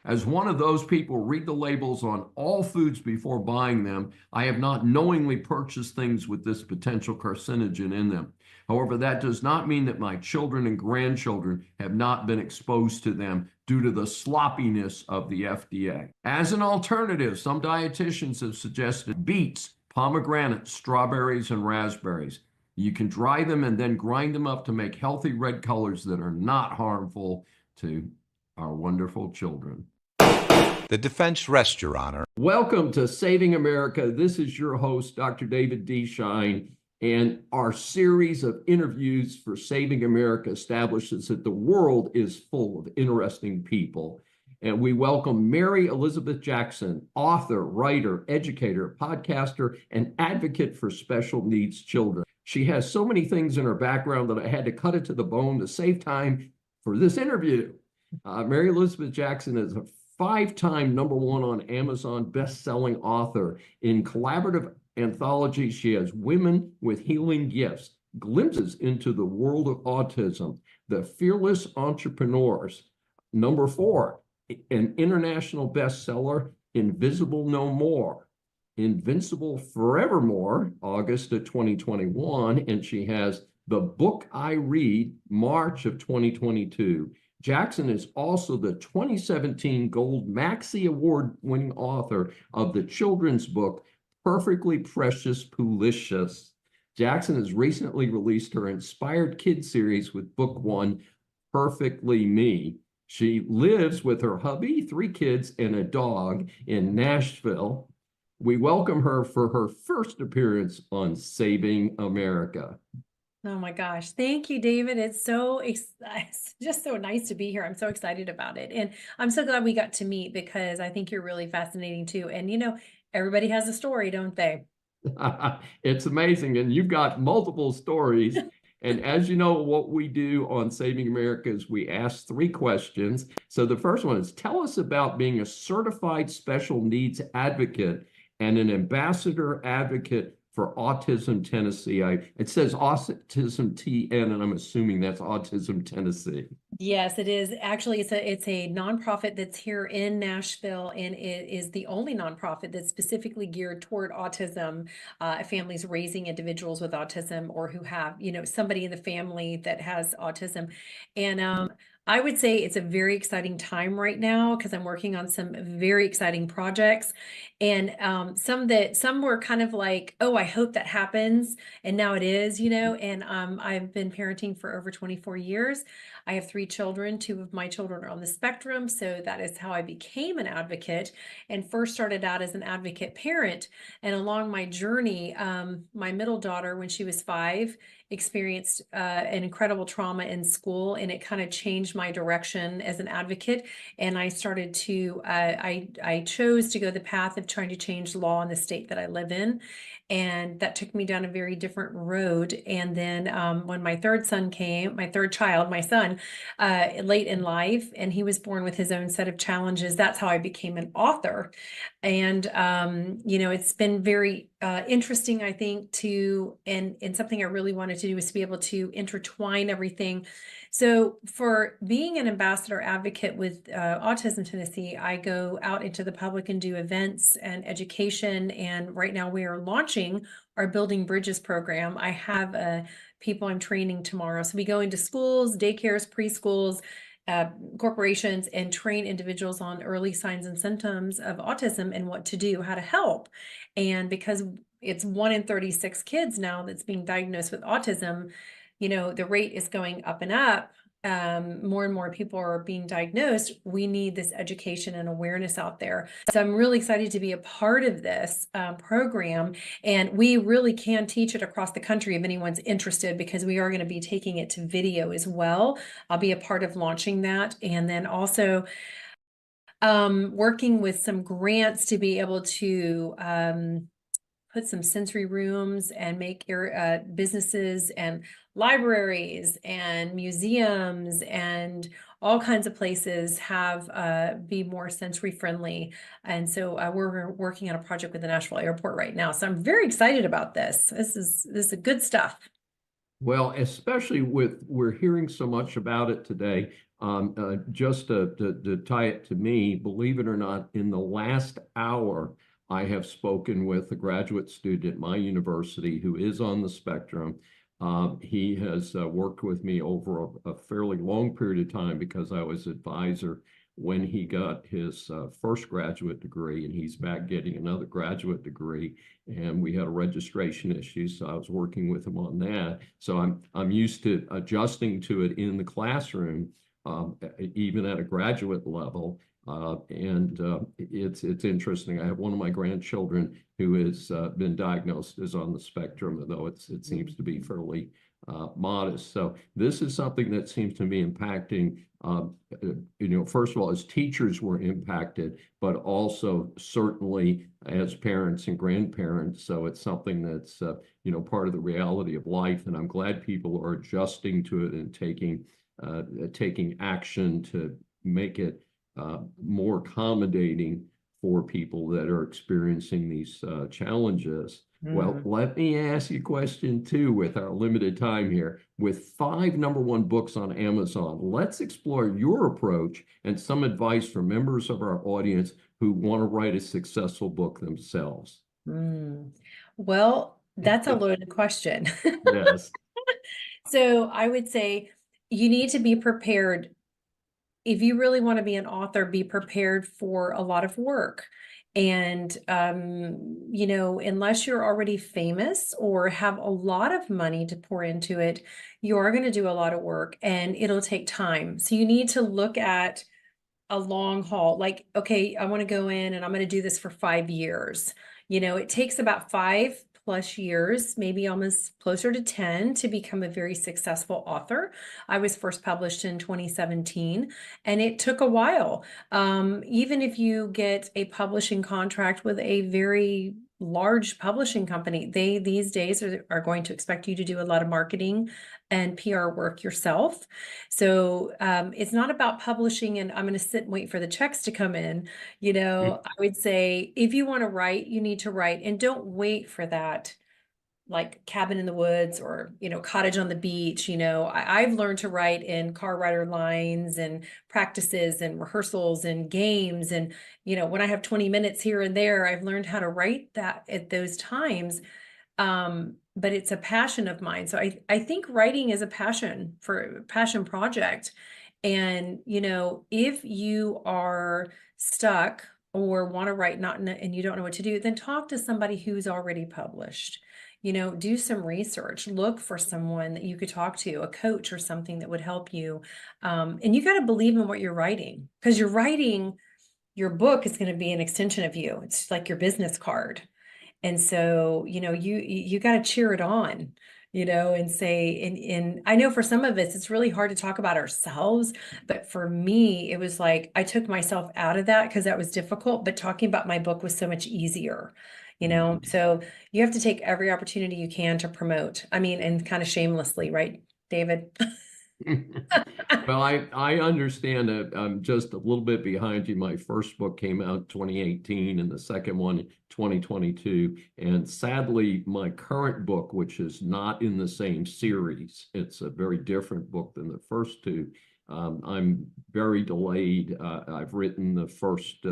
As one of those people read the labels on all foods before buying them, I have not knowingly purchased things with this potential carcinogen in them. However, that does not mean that my children and grandchildren have not been exposed to them due to the sloppiness of the FDA. As an alternative, some dietitians have suggested beets, pomegranates, strawberries, and raspberries. You can dry them and then grind them up to make healthy red colors that are not harmful to our wonderful children. The defense rests, Your Honor. Welcome to Saving America. This is your host, Dr. David D. Schein, and our series of interviews for Saving America establishes that the world is full of interesting people. And we welcome Mary Elizabeth Jackson, author, writer, educator, podcaster, and advocate for special needs children. She has so many things in her background that I had to cut it to the bone to save time for this interview. Mary Elizabeth Jackson is a 5-time #1 on Amazon best-selling author. In collaborative anthologies, she has Women with Healing Gifts, Glimpses into the World of Autism, The Fearless Entrepreneurs. #4, an international bestseller, Invisible No More, Invincible Forevermore, August of 2021, and she has The Book I Read, March of 2022. Jackson is also the 2017 Gold Maxie Award-winning author of the children's book, Perfectly Precious Poolicious. Jackson has recently released her Inspired Kids series with book 1, Perfectly Me. She lives with her hubby, 3 kids, and a dog in Nashville. We welcome her for her first appearance on Saving America. Oh my gosh. Thank you, David. It's just so nice to be here. I'm so excited about it. And I'm so glad we got to meet because I think you're really fascinating too. And everybody has a story, don't they? It's amazing. And you've got multiple stories. And as you know, what we do on Saving America is we ask 3 questions. So the first one is, tell us about being a certified special needs advocate and an ambassador advocate for Autism Tennessee. It says Autism TN, and I'm assuming that's Autism Tennessee. Yes, it is. Actually, it's a nonprofit that's here in Nashville, and it is the only nonprofit that's specifically geared toward autism, families raising individuals with autism or who have, somebody in the family that has autism. And I would say it's a very exciting time right now because I'm working on some very exciting projects, and some were kind of like, oh, I hope that happens, and now it is, And I've been parenting for over 24 years. I have 3 children. 2 of my children are on the spectrum, so that is how I became an advocate, and first started out as an advocate parent. And along my journey, my middle daughter, when she was 5, experienced an incredible trauma in school, and it kind of changed my direction as an advocate. And I started to, I chose to go the path of trying to change the law in the state that I live in. And that took me down a very different road. And then when my third child, my son, late in life, and he was born with his own set of challenges, that's how I became an author. And, it's been very interesting, I think, and something I really wanted to do was to be able to intertwine everything. So for being an ambassador advocate with Autism Tennessee, I go out into the public and do events and education. And right now we are launching our Building Bridges program. I have people I'm training tomorrow. So we go into schools, daycares, preschools, corporations, and train individuals on early signs and symptoms of autism and what to do, how to help. And because it's 1 in 36 kids now that's being diagnosed with autism, the rate is going up and up. more and more people are being diagnosed, we need this education and awareness out there. So I'm really excited to be a part of this program, and we really can teach it across the country if anyone's interested, because we are going to be taking it to video as well. I'll be a part of launching that, and then also working with some grants to be able to put some sensory rooms and make businesses and libraries and museums and all kinds of places have be more sensory friendly. And so we're working on a project with the Nashville Airport right now. So I'm very excited about this. This is good stuff. Well, especially we're hearing so much about it today. Just to tie it to me, believe it or not, in the last hour, I have spoken with a graduate student at my university who is on the spectrum. He has worked with me over a fairly long period of time because I was advisor when he got his first graduate degree, and he's back getting another graduate degree. And we had a registration issue, so I was working with him on that. So I'm used to adjusting to it in the classroom, even at a graduate level. It's interesting. I have one of my grandchildren who has been diagnosed as on the spectrum, though it seems to be fairly modest. So this is something that seems to be impacting, first of all, as teachers were impacted, but also certainly as parents and grandparents. So it's something that's, part of the reality of life. And I'm glad people are adjusting to it and taking action to make it more accommodating for people that are experiencing these challenges. Well, let me ask you a question too, with our limited time here. With 5 #1 books on Amazon, let's explore your approach and some advice for members of our audience who want to write a successful book themselves. Well, that's a loaded question. Yes. So I would say you need to be prepared. If you really want to be an author, be prepared for a lot of work. And, unless you're already famous or have a lot of money to pour into it, you are going to do a lot of work and it'll take time. So you need to look at a long haul, like, okay, I want to go in and I'm going to do this for 5 years. It takes about 5+ years, maybe almost closer to 10, to become a very successful author. I was first published in 2017, and it took a while. Even if you get a publishing contract with a very large publishing company, they these days are going to expect you to do a lot of marketing and PR work yourself. So it's not about publishing and I'm going to sit and wait for the checks to come in. I would say if you want to write, you need to write, and don't wait for that, like cabin in the woods or, cottage on the beach. I've learned to write in car rider lines and practices and rehearsals and games. And, when I have 20 minutes here and there, I've learned how to write that at those times. But it's a passion of mine. So I think writing is a passion project. And, if you are stuck or want to write and you don't know what to do, then talk to somebody who's already published. Do some research, look for someone that you could talk to, a coach or something that would help you. And you got to believe in what you're writing, because you're writing, your book is going to be an extension of you. It's like your business card. And so, you got to cheer it on, and say, and I know for some of us, it's really hard to talk about ourselves. But for me, it was like, I took myself out of that because that was difficult, but talking about my book was so much easier, so you have to take every opportunity you can to promote. I mean, and kind of shamelessly, right, David? Well, I understand that I'm just a little bit behind you. My first book came out in 2018 and the second one in 2022. And sadly, my current book, which is not in the same series, it's a very different book than the first two. I'm very delayed. I've written the first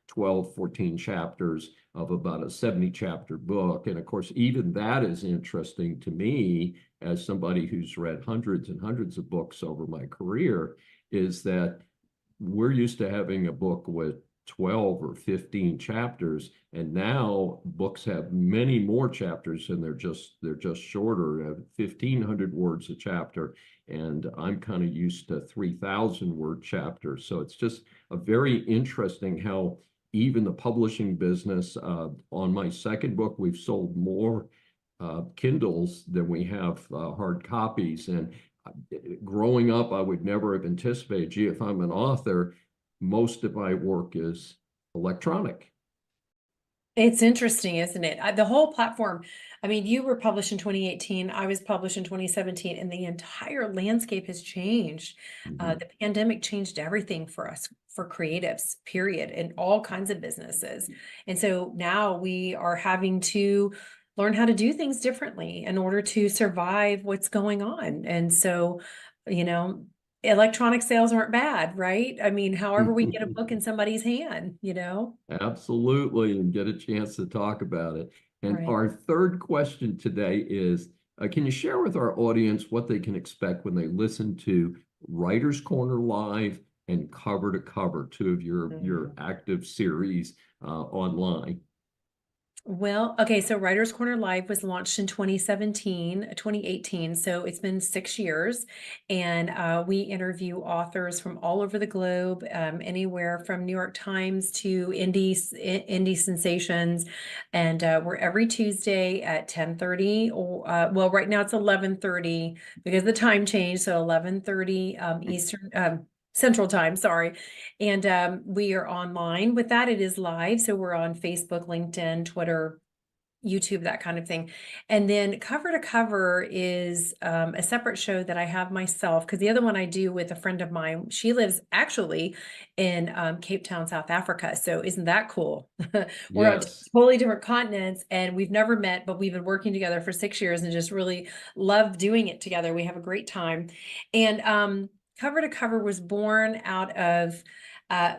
12, 14 chapters of about a 70-chapter book. And of course, even that is interesting to me as somebody who's read hundreds and hundreds of books over my career, is that we're used to having a book with 12 or 15 chapters, and now books have many more chapters, and they're just shorter, 1,500 words a chapter, and I'm kind of used to 3,000 word chapters. So it's just a very interesting how even the publishing business, on my second book, we've sold more Kindles than we have hard copies. And growing up, I would never have anticipated, gee, if I'm an author, most of my work is electronic. It's interesting, isn't it? The whole platform. I mean, you were published in 2018. I was published in 2017, and the entire landscape has changed. The pandemic changed everything for us, for creatives, period, in all kinds of businesses. And so now we are having to learn how to do things differently in order to survive what's going on. And so, you know, electronic sales aren't bad, right? I mean, however we get a book in somebody's hand, you know? Absolutely, and get a chance to talk about it. And Right. our third question today is, can you share with our audience what they can expect when they listen to Writer's Corner Live and Cover to Cover, two of your active series online? Well, okay, so Writers Corner Live was launched in 2018, so it's been 6 years, and we interview authors from all over the globe, anywhere from New York Times to indie sensations, and we're every Tuesday at 10:30, or well, right now it's 11:30 because the time changed, so 11:30 Eastern. Central Time, sorry. And we are online with that. It is live. So we're on Facebook, LinkedIn, Twitter, YouTube, that kind of thing. And then Cover to Cover is a separate show that I have myself, because the other one I do with a friend of mine. She lives actually in Cape Town, South Africa. So isn't that cool? We're on Yes. totally different continents, and we've never met, but we've been working together for 6 years and just really love doing it together. We have a great time. And Cover to Cover was born out of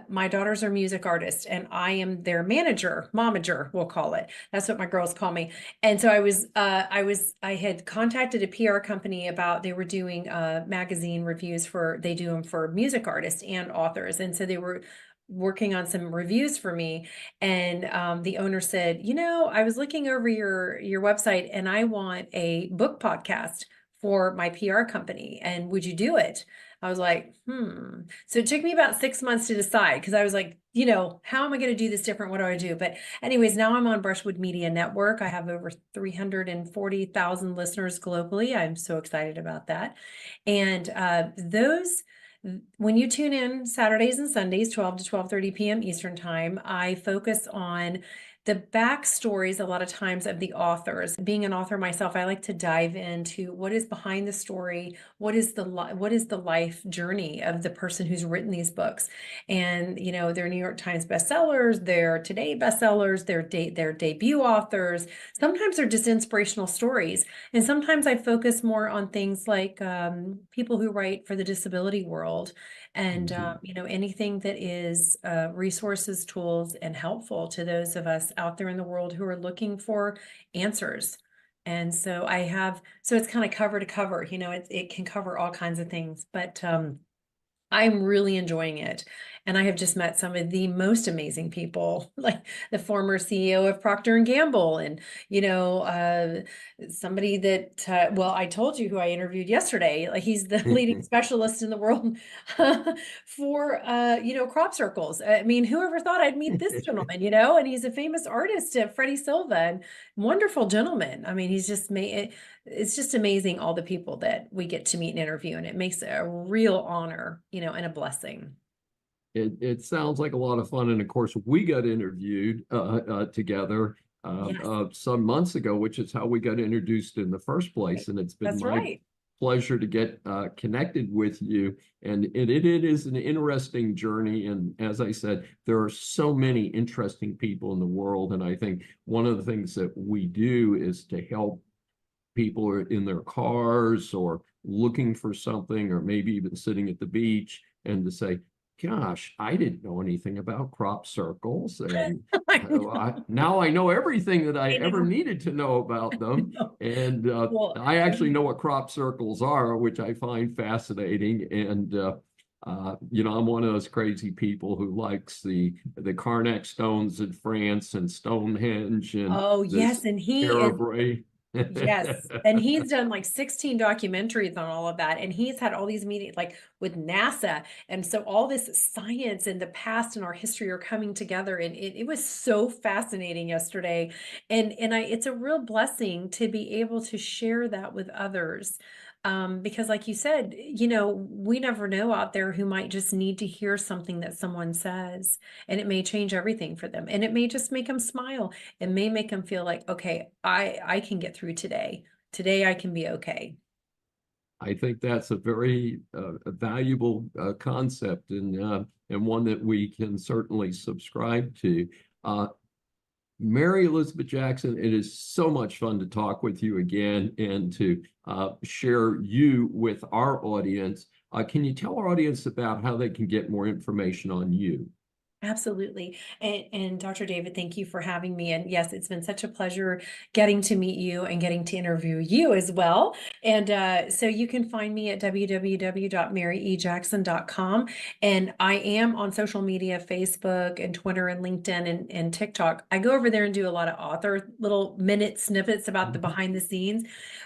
my daughters are music artists, and I am their manager, momager, we'll call it. That's what my girls call me. And so I had contacted a PR company about, they were doing magazine reviews they do them for music artists and authors. And so they were working on some reviews for me. And the owner said, you know, I was looking over your website, and I want a book podcast for my PR company. And would you do it? I was like, So it took me about 6 months to decide, because I was like, you know, how am I going to do this different? What do I do? But anyways, now I'm on Brushwood Media Network. I have over 340,000 listeners globally. I'm so excited about that. And when you tune in Saturdays and Sundays, 12 to 12:30 p.m. Eastern Time, I focus on the backstories a lot of times of the authors. Being an author myself, I like to dive into what is behind the story, what is the life journey of the person who's written these books. And you know, they're New York Times bestsellers, they're Today bestsellers, they're debut authors. Sometimes they're just inspirational stories, and sometimes I focus more on things like people who write for the disability world, and you know, anything that is resources, tools, and helpful to those of us out there in the world who are looking for answers. And so it's kind of cover to cover, you know, it can cover all kinds of things, but I'm really enjoying it. And I have just met some of the most amazing people, like the former CEO of Procter & Gamble, and, you know, somebody that, well, I told you who I interviewed yesterday. Like, he's the leading specialist in the world for, you know, crop circles. I mean, whoever thought I'd meet this gentleman, you know, and he's a famous artist, Freddie Silva, and wonderful gentleman. I mean, he's just it's just amazing, all the people that we get to meet and interview, and it makes it a real honor, you know, and a blessing. It sounds like a lot of fun. And of course, we got interviewed together some months ago, which is how we got introduced in the first place. And it's been my pleasure to get connected with you. And it is an interesting journey. And as I said, there are so many interesting people in the world. And I think one of the things that we do is to help people in their cars or looking for something, or maybe even sitting at the beach, and to say, gosh, I didn't know anything about crop circles, and now I know everything that I ever needed to know about them. And I actually know what crop circles are, which I find fascinating. And I'm one of those crazy people who likes the Carnac stones in France and Stonehenge and Oh, yes, and he is. Hairbrain. Yes, and he's done like 16 documentaries on all of that, and he's had all these meetings like with NASA, and so all this science in the past and our history are coming together, and it was so fascinating yesterday, and it's a real blessing to be able to share that with others. Because like you said, we never know out there who might just need to hear something that someone says, and it may change everything for them, and it may just make them smile. It may make them feel like, okay, I can get through today. Today I can be okay. I think that's a very valuable concept, and one that we can certainly subscribe to. Mary Elizabeth Jackson, it is so much fun to talk with you again and to share you with our audience. Can you tell our audience about how they can get more information on you? Absolutely. And Dr. David, thank you for having me. And yes, it's been such a pleasure getting to meet you and getting to interview you as well. And so you can find me at www.maryejackson.com. And I am on social media, Facebook and Twitter and LinkedIn and TikTok. I go over there and do a lot of author little minute snippets about the behind the scenes.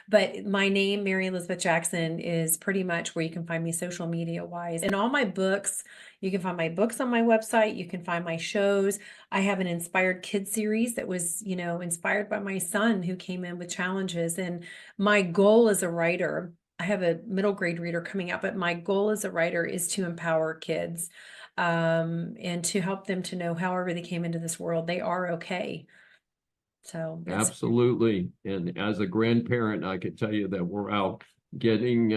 But my name, Mary Elizabeth Jackson, is pretty much where you can find me social media wise. And all my books, you can find my books on my website. You can find my shows. I have an inspired kids series that was, inspired by my son who came in with challenges. And my goal as a writer, I have a middle grade reader coming out, but my goal as a writer is to empower kids and to help them to know however they came into this world, they are okay. So absolutely. And as a grandparent, I could tell you that we're out getting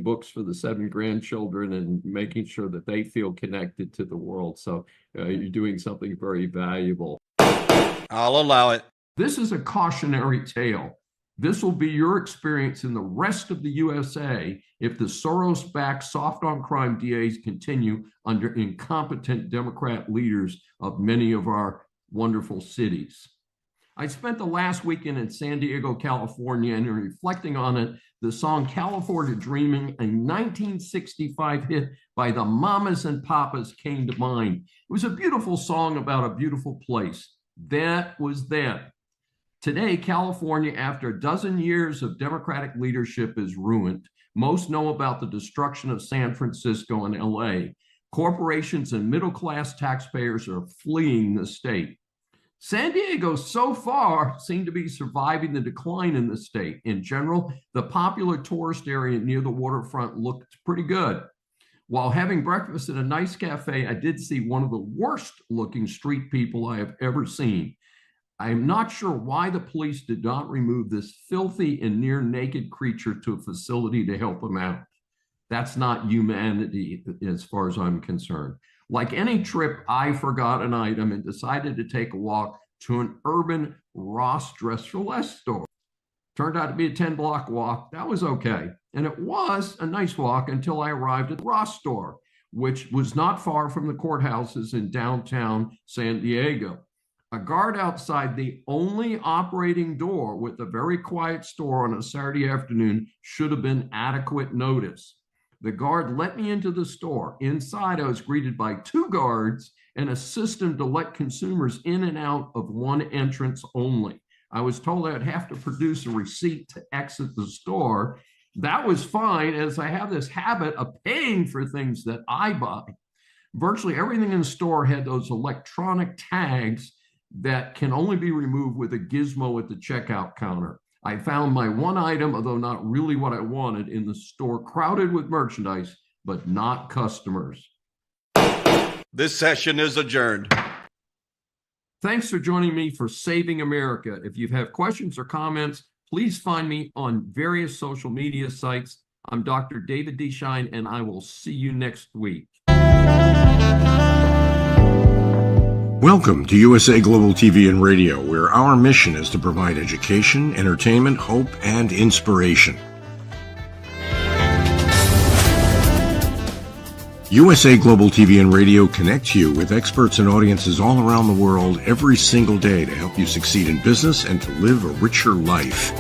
books for the 7 grandchildren and making sure that they feel connected to the world. So you're doing something very valuable. I'll allow it. This is a cautionary tale. This will be your experience in the rest of the USA if the Soros-backed soft-on-crime DAs continue under incompetent Democrat leaders of many of our wonderful cities. I spent the last weekend in San Diego, California, and reflecting on it, the song California Dreaming, a 1965 hit by the Mamas and Papas, came to mind. It was a beautiful song about a beautiful place. That was then. Today, California, after a dozen years of Democratic leadership, is ruined. Most know about the destruction of San Francisco and LA. Corporations and middle-class taxpayers are fleeing the state. San Diego so far seemed to be surviving the decline in the state. In general, the popular tourist area near the waterfront looked pretty good. While having breakfast at a nice cafe, I did see one of the worst looking street people I have ever seen. I am not sure why the police did not remove this filthy and near naked creature to a facility to help him out. That's not humanity as far as I'm concerned. Like any trip, I forgot an item and decided to take a walk to an urban Ross Dress for Less store. Turned out to be a 10-block walk. That was okay. And it was a nice walk until I arrived at the Ross store, which was not far from the courthouses in downtown San Diego. A guard outside the only operating door with a very quiet store on a Saturday afternoon should have been adequate notice. The guard let me into the store. Inside, I was greeted by 2 guards and a system to let consumers in and out of one entrance only. I was told I'd have to produce a receipt to exit the store. That was fine, as I have this habit of paying for things that I buy. Virtually everything in the store had those electronic tags that can only be removed with a gizmo at the checkout counter. I found my one item, although not really what I wanted, in the store crowded with merchandise, but not customers. This session is adjourned. Thanks for joining me for Saving America. If you have questions or comments, please find me on various social media sites. I'm Dr. David D. Schein, and I will see you next week. Welcome to USA Global TV and Radio, where our mission is to provide education, entertainment, hope, and inspiration. USA Global TV and Radio connects you with experts and audiences all around the world every single day to help you succeed in business and to live a richer life.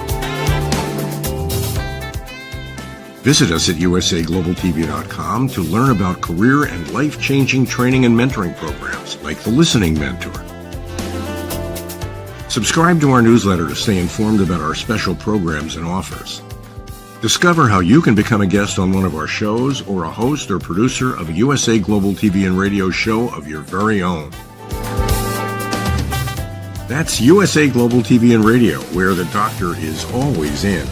Visit us at usaglobaltv.com to learn about career and life-changing training and mentoring programs like the Listening Mentor. Subscribe to our newsletter to stay informed about our special programs and offers. Discover how you can become a guest on one of our shows or a host or producer of a USA Global TV and radio show of your very own. That's USA Global TV and Radio, where the doctor is always in.